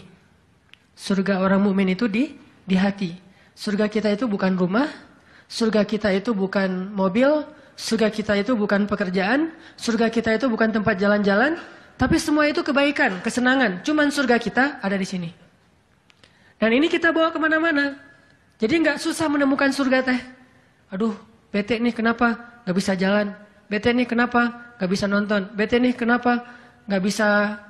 Surga orang mukmin itu di hati. Surga kita itu bukan rumah, surga kita itu bukan mobil, surga kita itu bukan pekerjaan, surga kita itu bukan tempat jalan-jalan, tapi semua itu kebaikan, kesenangan. Cuman surga kita ada di sini. Dan ini kita bawa kemana-mana. Jadi nggak susah menemukan surga teh. Aduh, bete nih kenapa nggak bisa jalan? Bete nih kenapa nggak bisa nonton? Bete nih kenapa nggak bisa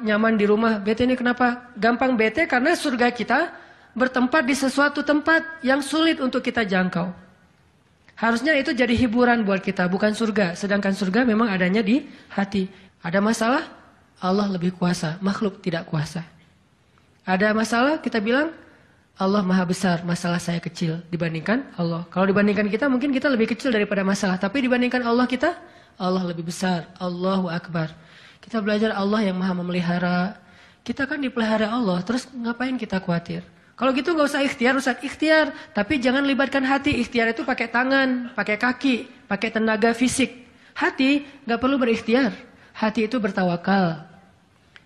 nyaman di rumah? Bete nih kenapa? Gampang bete karena surga kita bertempat di sesuatu tempat yang sulit untuk kita jangkau. Harusnya itu jadi hiburan buat kita, bukan surga. Sedangkan surga memang adanya di hati. Ada masalah, Allah lebih kuasa, makhluk tidak kuasa. Ada masalah, kita bilang, Allah maha besar, masalah saya kecil dibandingkan Allah. Kalau dibandingkan kita, mungkin kita lebih kecil daripada masalah. Tapi dibandingkan Allah kita, Allah lebih besar. Allahu Akbar. Kita belajar Allah yang maha memelihara. Kita kan dipelihara Allah, terus ngapain kita khawatir? Kalau gitu nggak usah ikhtiar, Ustaz. Ikhtiar, tapi jangan libatkan hati. Ikhtiar itu pakai tangan, pakai kaki, pakai tenaga fisik. Hati nggak perlu berikhtiar. Hati itu bertawakal.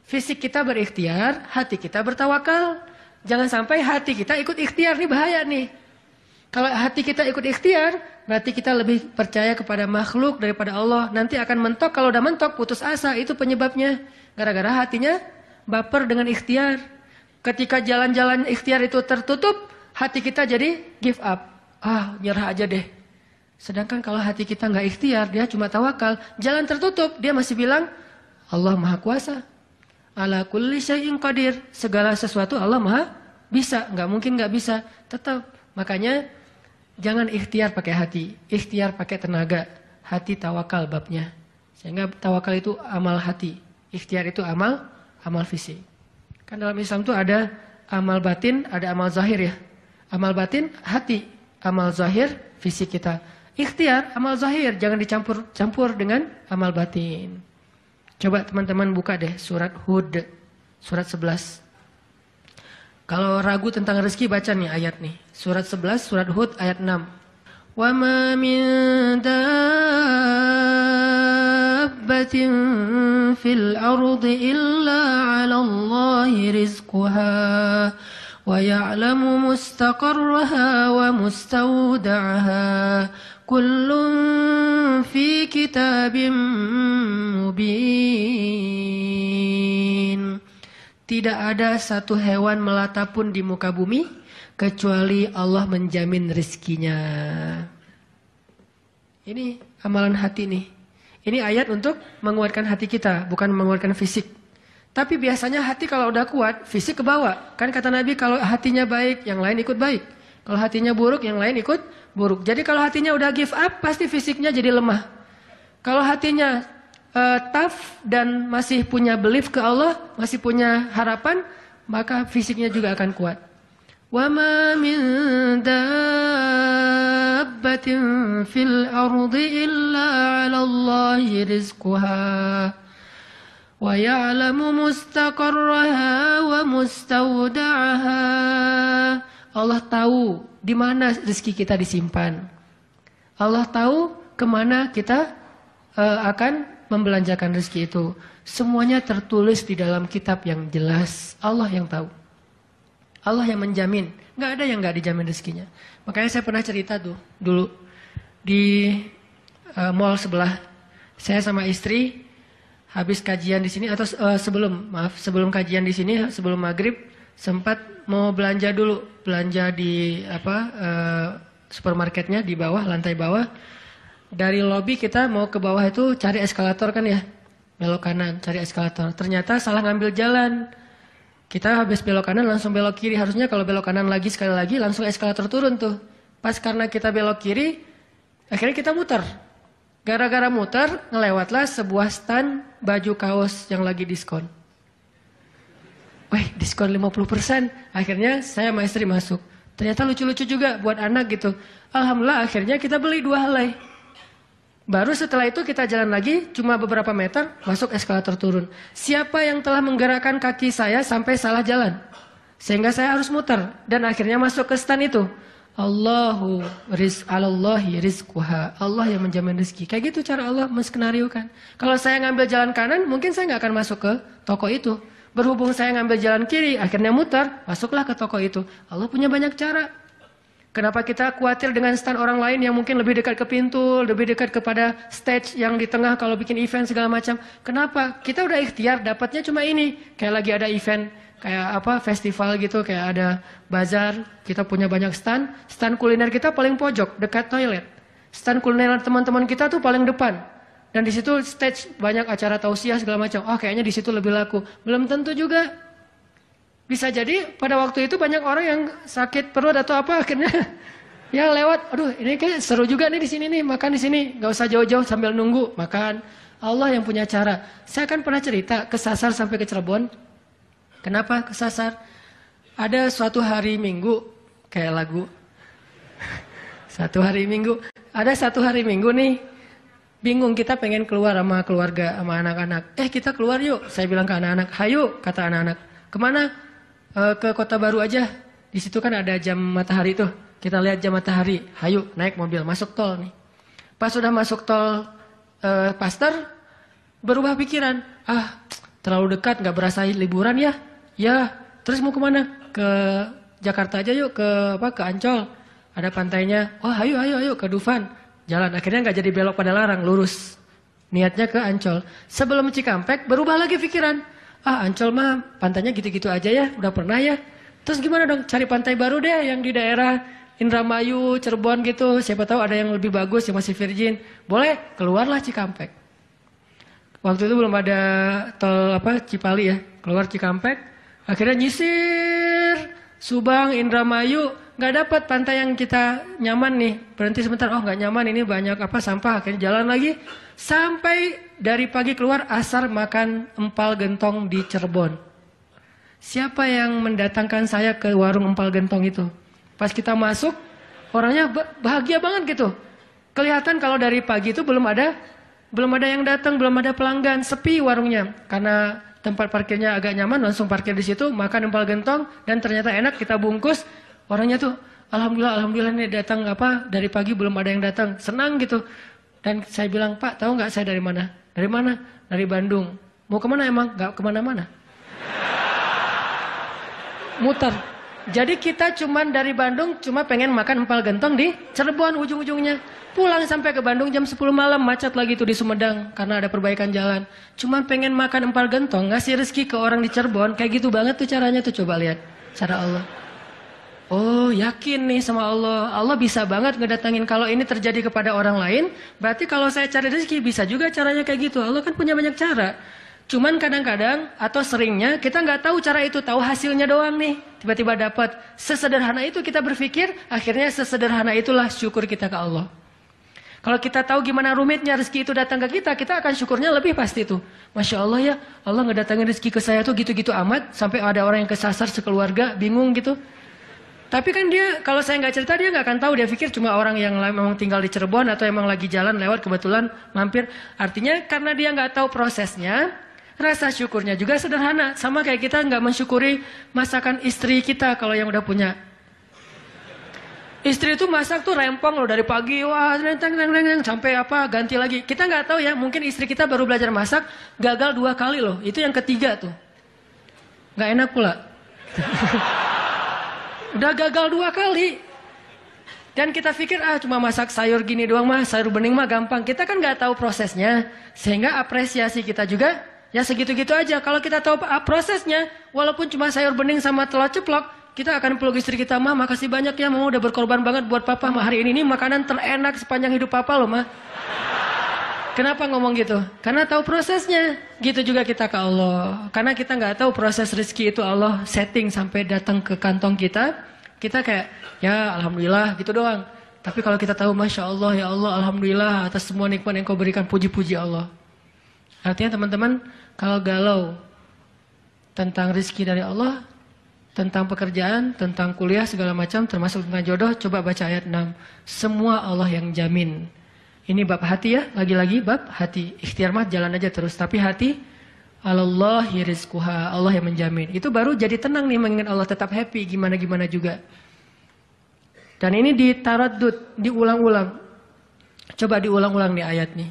Fisik kita berikhtiar, hati kita bertawakal. Jangan sampai hati kita ikut ikhtiar, ini bahaya nih. Kalau hati kita ikut ikhtiar, berarti kita lebih percaya kepada makhluk daripada Allah. Nanti akan mentok, kalau udah mentok putus asa, itu penyebabnya. Gara-gara hatinya baper dengan ikhtiar. Ketika jalan-jalan ikhtiar itu tertutup, hati kita jadi give up. Nyerah aja deh. Sedangkan kalau hati kita nggak ikhtiar, dia cuma tawakal. Jalan tertutup, dia masih bilang, Allah maha kuasa. Ala kulli syai'in qadir. Segala sesuatu Allah maha bisa. Nggak mungkin nggak bisa. Tetap. Makanya jangan ikhtiar pakai hati. Ikhtiar pakai tenaga. Hati tawakal babnya. Sehingga tawakal itu amal hati. Ikhtiar itu amal fisik. Kan dalam Islam itu ada amal batin, ada amal zahir ya. Amal batin hati, amal zahir fisik kita. Ikhtiar amal zahir, jangan dicampur dengan amal batin. Coba teman-teman buka deh surat Hud, surat 11. Kalau ragu tentang rezeki baca nih ayat nih. Surat 11, surat Hud ayat 6. Wa ma min dabbatin fil ardi illa 'ala Allahi rizquha wa ya'lamu mustaqarraha wa mustawda'aha kullun fi kitabim mubin. Tidak ada satu hewan melata pun di muka bumi kecuali Allah menjamin rizkinya. Ini amalan hati nih. Ini ayat untuk menguatkan hati kita, bukan menguatkan fisik. Tapi biasanya hati kalau udah kuat, fisik ke bawah. Kan kata Nabi kalau hatinya baik, yang lain ikut baik. Kalau hatinya buruk, yang lain ikut buruk. Jadi kalau hatinya udah give up, pasti fisiknya jadi lemah. Kalau hatinya tough dan masih punya belief ke Allah, masih punya harapan, maka fisiknya juga akan kuat. Wa ma min dabbatin fil ardi illa 'ala Allahi rizquha wa ya'lamu mustaqarraha wa mustawda'aha. Allah tahu di mana rezeki kita disimpan. Allah tahu kemana kita akan membelanjakan rezeki itu? Semuanya tertulis di dalam kitab yang jelas. Allah yang tahu. Allah yang menjamin. Nggak ada yang nggak dijamin rezekinya. Makanya saya pernah cerita tuh dulu di mall sebelah. Saya sama istri habis kajian di sini atau sebelum kajian di sini, sebelum maghrib sempat mau belanja dulu, belanja di supermarketnya di bawah, lantai bawah. Dari lobi kita mau ke bawah itu cari eskalator kan ya, belok kanan cari eskalator. Ternyata salah ngambil jalan. Kita habis belok kanan langsung belok kiri. Harusnya kalau belok kanan lagi sekali lagi langsung eskalator turun tuh. Pas karena kita belok kiri, akhirnya kita muter. Gara-gara muter, ngelewatlah sebuah stand baju kaos yang lagi diskon. Wih, diskon 50%. Akhirnya saya sama istri masuk. Ternyata lucu-lucu juga buat anak gitu. Alhamdulillah akhirnya kita beli 2 helai. Baru setelah itu kita jalan lagi, cuma beberapa meter, masuk eskalator turun. Siapa yang telah menggerakkan kaki saya sampai salah jalan? Sehingga saya harus muter. Dan akhirnya masuk ke stand itu. Alallahi rizquha. Allah yang menjamin rezeki. Kayak gitu cara Allah menskenariokan. Kalau saya ngambil jalan kanan, mungkin saya nggak akan masuk ke toko itu. Berhubung saya ngambil jalan kiri, akhirnya muter, masuklah ke toko itu. Allah punya banyak cara. Kenapa kita khawatir dengan stand orang lain yang mungkin lebih dekat ke pintu, lebih dekat kepada stage yang di tengah kalau bikin event segala macam. Kenapa? Kita udah ikhtiar, dapatnya cuma ini. Kayak lagi ada event, kayak festival gitu, kayak ada bazar, kita punya banyak stand. Stand kuliner kita paling pojok, dekat toilet. Stand kuliner teman-teman kita tuh paling depan. Dan di situ stage banyak acara tausiah segala macam. Oh, kayaknya di situ lebih laku. Belum tentu juga. Bisa jadi pada waktu itu banyak orang yang sakit perut atau apa akhirnya ya lewat. Aduh, ini kayak seru juga nih di sini nih, makan di sini. Gak usah jauh-jauh sambil nunggu makan. Allah yang punya cara. Saya kan pernah cerita kesasar sampai ke Cirebon. Kenapa kesasar? Ada suatu hari Minggu kayak lagu. Satu hari Minggu. Ada satu hari Minggu nih. Bingung kita pengen keluar sama keluarga, sama anak-anak. Kita keluar yuk. Saya bilang ke anak-anak, hayu kata anak-anak. Kemana? Ke Kota Baru aja. Di situ kan ada jam matahari tuh. Kita lihat jam matahari. Hayu naik mobil masuk tol nih. Pas sudah masuk tol Paster, berubah pikiran. Terlalu dekat, nggak berasa liburan ya? Ya. Terus mau kemana? Ke Jakarta aja yuk. Ke Ancol. Ada pantainya. Oh hayu ke Dufan. Jalan. Akhirnya nggak jadi belok pada larang, lurus. Niatnya ke Ancol. Sebelum Cikampek berubah lagi pikiran. Ancol mah pantainya gitu-gitu aja ya, udah pernah ya. Terus gimana dong? Cari pantai baru deh yang di daerah Indramayu, Cirebon gitu. Siapa tahu ada yang lebih bagus yang masih virgin. Boleh, keluarlah Cikampek. Waktu itu belum ada tol Cipali ya. Keluar Cikampek, akhirnya nyisir Subang, Indramayu, nggak dapat pantai yang kita nyaman nih. Berhenti sebentar, nggak nyaman ini banyak sampah. Akhirnya jalan lagi. Sampai dari pagi keluar asar makan empal gentong di Cirebon. Siapa yang mendatangkan saya ke warung empal gentong itu? Pas kita masuk, orangnya bahagia banget gitu. Kelihatan kalau dari pagi itu belum ada yang datang, belum ada pelanggan, sepi warungnya. Karena tempat parkirnya agak nyaman, langsung parkir di situ, makan empal gentong dan ternyata enak, kita bungkus. Orangnya tuh alhamdulillah nih datang dari pagi belum ada yang datang, senang gitu. Dan saya bilang, Pak, tahu nggak saya dari mana? Dari mana? Dari Bandung. Mau kemana emang? Nggak kemana-mana. Muter. Jadi kita cuman dari Bandung cuma pengen makan empal gentong di Cirebon ujung-ujungnya. Pulang sampai ke Bandung jam 10 malam, macet lagi tuh di Sumedang karena ada perbaikan jalan. Cuma pengen makan empal gentong, ngasih rezeki ke orang di Cirebon, kayak gitu banget tuh caranya tuh, coba lihat. Cara Allah. Oh, yakin nih sama Allah. Allah bisa banget ngedatangin. Kalau ini terjadi kepada orang lain, berarti kalau saya cari rezeki bisa juga caranya kayak gitu. Allah kan punya banyak cara. Cuman kadang-kadang atau seringnya kita nggak tahu cara itu, tahu hasilnya doang nih. Tiba-tiba dapat. Sesederhana itu kita berpikir, akhirnya sesederhana itulah syukur kita ke Allah. Kalau kita tahu gimana rumitnya rezeki itu datang ke kita akan syukurnya lebih pasti tuh. Masya Allah ya, Allah ngedatangin rezeki ke saya tuh gitu-gitu amat, sampai ada orang yang kesasar sekeluarga, bingung gitu. Tapi kan dia, kalau saya nggak cerita dia nggak akan tahu. Dia pikir cuma orang yang memang tinggal di Cirebon atau emang lagi jalan lewat kebetulan mampir. Artinya karena dia nggak tahu prosesnya, rasa syukurnya juga sederhana. Sama kayak kita nggak mensyukuri masakan istri kita kalau yang udah punya. Istri itu masak tuh rempong loh dari pagi, wah sampai apa ganti lagi. Kita nggak tahu ya, mungkin istri kita baru belajar masak, gagal 2 kali loh. Itu yang ketiga tuh, nggak enak pula. Udah gagal 2 kali. Dan kita pikir cuma masak sayur gini doang mah, sayur bening mah gampang. Kita kan nggak tahu prosesnya, sehingga apresiasi kita juga ya segitu-gitu aja. Kalau kita tahu prosesnya, walaupun cuma sayur bening sama telur ceplok, kita akan peluk istri kita, mah makasih banyak ya, mama udah berkorban banget buat papa, mah hari ini makanan terenak sepanjang hidup papa loh mah. Kenapa ngomong gitu? Karena tahu prosesnya. Gitu juga kita ke Allah. Karena kita nggak tahu proses rezeki itu Allah setting sampai datang ke kantong kita. Kita kayak ya alhamdulillah gitu doang. Tapi kalau kita tahu masya Allah ya Allah alhamdulillah atas semua nikmat yang kau berikan, puji-puji Allah. Artinya teman-teman kalau galau tentang rezeki dari Allah, tentang pekerjaan, tentang kuliah segala macam, termasuk tentang jodoh, coba baca ayat 6. Semua Allah yang jamin. Ini bab hati ya, lagi-lagi bab hati. Ikhtiar mah jalan aja terus, tapi hati Allahi rizquha, Allah yang menjamin. Itu baru jadi tenang nih mengingat Allah, tetap happy gimana-gimana juga. Dan ini ditaraddud, diulang-ulang. Coba diulang-ulang nih ayat nih.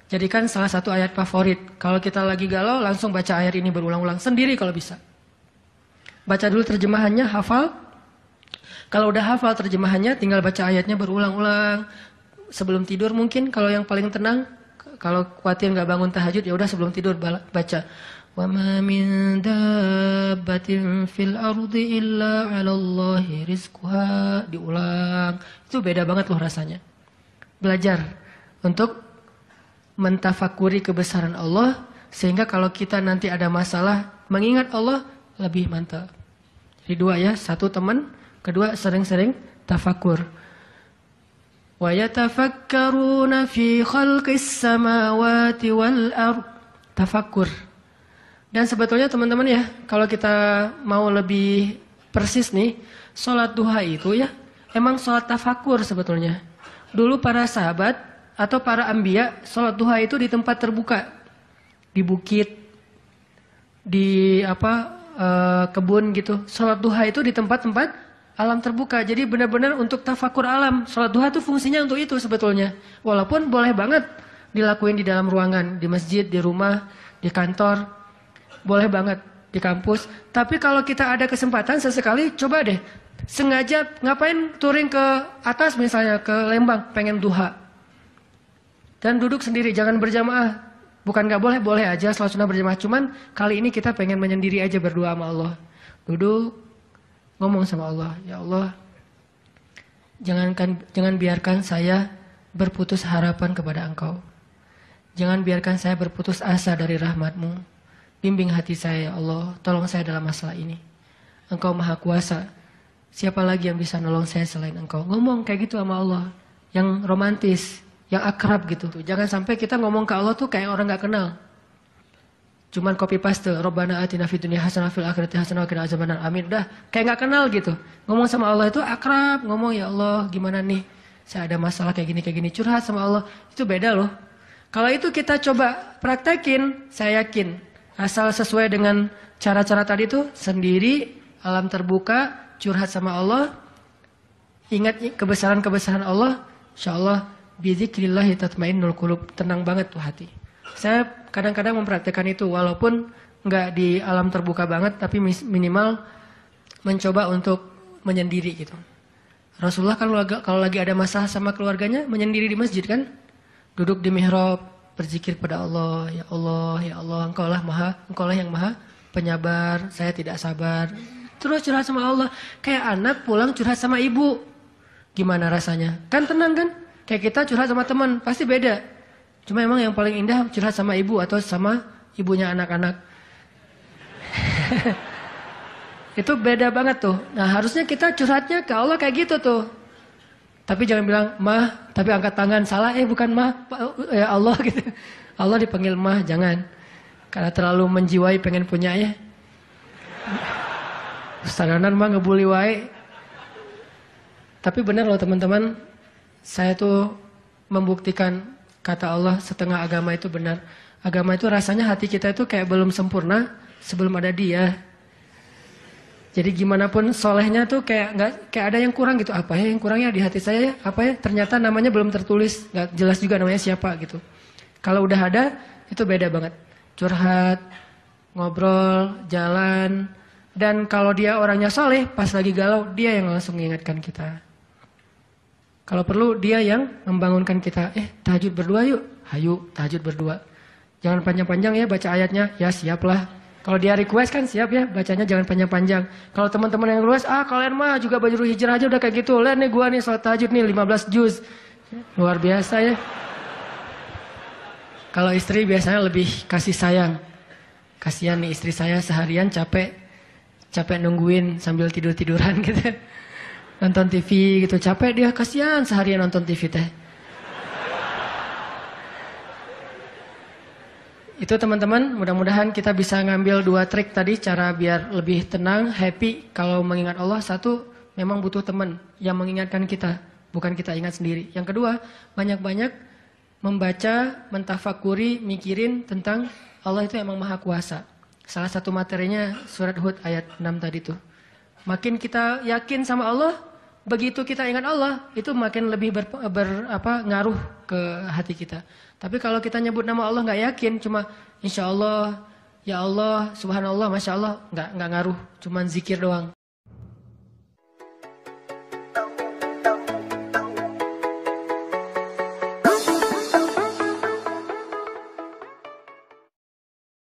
Jadikan salah satu ayat favorit. Kalau kita lagi galau, langsung baca ayat ini berulang-ulang sendiri kalau bisa. Baca dulu terjemahannya, hafal. Kalau udah hafal terjemahannya, tinggal baca ayatnya berulang-ulang. Sebelum tidur mungkin, kalau yang paling tenang. Kalau khawatir nggak bangun tahajud, ya udah sebelum tidur baca. Wa ma min dabbatin fil ardi illa 'alallahi rizquha. Diulang. Itu beda banget loh rasanya. Belajar untuk mentafakuri kebesaran Allah, sehingga kalau kita nanti ada masalah, mengingat Allah, lebih mantap. Jadi 2 ya, 1 teman, kedua sering-sering tafakur. Wa yatafakkaruna fi khalqis samawati wal ard. Tafakur. Dan sebetulnya teman-teman ya, kalau kita mau lebih persis nih, sholat duha itu ya, emang sholat tafakur sebetulnya. Dulu para sahabat atau para anbiya, sholat duha itu di tempat terbuka. Di bukit, di kebun gitu. Sholat duha itu di tempat-tempat alam terbuka. Jadi benar-benar untuk tafakur alam. Sholat duha itu fungsinya untuk itu sebetulnya. Walaupun boleh banget dilakuin di dalam ruangan, di masjid, di rumah, di kantor. Boleh banget di kampus. Tapi kalau kita ada kesempatan sesekali, coba deh. Sengaja ngapain touring ke atas misalnya, ke Lembang, pengen duha. Dan duduk sendiri, jangan berjamaah. Bukan gak boleh, boleh aja salat sunnah berjamaah. Cuman kali ini kita pengen menyendiri aja berdoa sama Allah. Duduk, ngomong sama Allah. Ya Allah, jangan biarkan saya berputus harapan kepada Engkau. Jangan biarkan saya berputus asa dari rahmat-Mu. Bimbing hati saya ya Allah, tolong saya dalam masalah ini. Engkau maha kuasa. Siapa lagi yang bisa nolong saya selain Engkau? Ngomong kayak gitu sama Allah. Yang romantis. Yang akrab gitu. Jangan sampai kita ngomong ke Allah tuh kayak orang gak kenal. Cuman copy paste. Rabbana atina fid dunya hasanah fil akhirati hasanah wa qina azabannar. Amin. Udah kayak gak kenal gitu. Ngomong sama Allah itu akrab. Ngomong ya Allah gimana nih. Saya ada masalah kayak gini. Curhat sama Allah. Itu beda loh. Kalau itu kita coba praktekin. Saya yakin. Asal sesuai dengan cara-cara tadi tuh. Sendiri. Alam terbuka. Curhat sama Allah. Ingat kebesaran-kebesaran Allah. Insya Allah. Bizikrillahi tatmainnul qulub, tenang banget tuh hati. Saya kadang-kadang mempraktekkan itu walaupun nggak di alam terbuka banget, tapi minimal mencoba untuk menyendiri gitu. Rasulullah kalau lagi ada masalah sama keluarganya menyendiri di masjid kan, duduk di mihrab berzikir pada Allah, ya Allah, ya Allah, Engkau lah yang maha penyabar, saya tidak sabar. Terus curhat sama Allah, kayak anak pulang curhat sama ibu, gimana rasanya? Kan tenang kan? Kayak kita curhat sama teman, pasti beda. Cuma emang yang paling indah curhat sama ibu atau sama ibunya anak-anak. Itu beda banget tuh. Nah harusnya kita curhatnya ke Allah kayak gitu tuh. Tapi jangan bilang, mah, tapi angkat tangan. Salah, bukan mah, ya Allah gitu. Allah dipanggil mah, jangan. Karena terlalu menjiwai pengen punya ya. Ustadanan mah ngebully wae. Tapi benar loh teman-teman. Saya tuh membuktikan kata Allah setengah agama itu benar. Agama itu rasanya hati kita itu kayak belum sempurna sebelum ada Dia. Jadi gimana pun solehnya tuh kayak nggak kayak ada yang kurang gitu. Apa ya yang kurangnya di hati saya ya? Apa ya? Ternyata namanya belum tertulis, nggak jelas juga namanya siapa gitu. Kalau udah ada itu beda banget. Curhat, ngobrol, jalan, dan kalau dia orangnya soleh, pas lagi galau dia yang langsung mengingatkan kita. Kalau perlu dia yang membangunkan kita. Tahajud berdua yuk, hayu tahajud berdua. Jangan panjang-panjang ya baca ayatnya, ya siaplah. Kalau dia request kan siap ya, bacanya jangan panjang-panjang. Kalau teman-teman yang request, kalian mah juga baju hijrah aja udah kayak gitu. Lihat nih gua nih sholat tahajud nih 15 juz. Luar biasa ya. Kalau istri biasanya lebih kasih sayang. Kasihan nih istri saya seharian capek nungguin sambil tidur-tiduran gitu. Nonton TV gitu, capek dia kasihan seharian nonton TV teh. Itu teman-teman, mudah-mudahan kita bisa ngambil 2 trik tadi cara biar lebih tenang, happy. Kalau mengingat Allah, satu, memang butuh teman yang mengingatkan kita, bukan kita ingat sendiri. Yang kedua, banyak-banyak membaca, mentafakuri, mikirin tentang Allah itu emang maha kuasa. Salah satu materinya surat Hud ayat 6 tadi tuh. Makin kita yakin sama Allah, begitu kita ingat Allah, itu makin lebih ngaruh ke hati kita. Tapi kalau kita nyebut nama Allah nggak yakin, cuma insya Allah, ya Allah, subhanallah, masya Allah, nggak ngaruh, cuma zikir doang.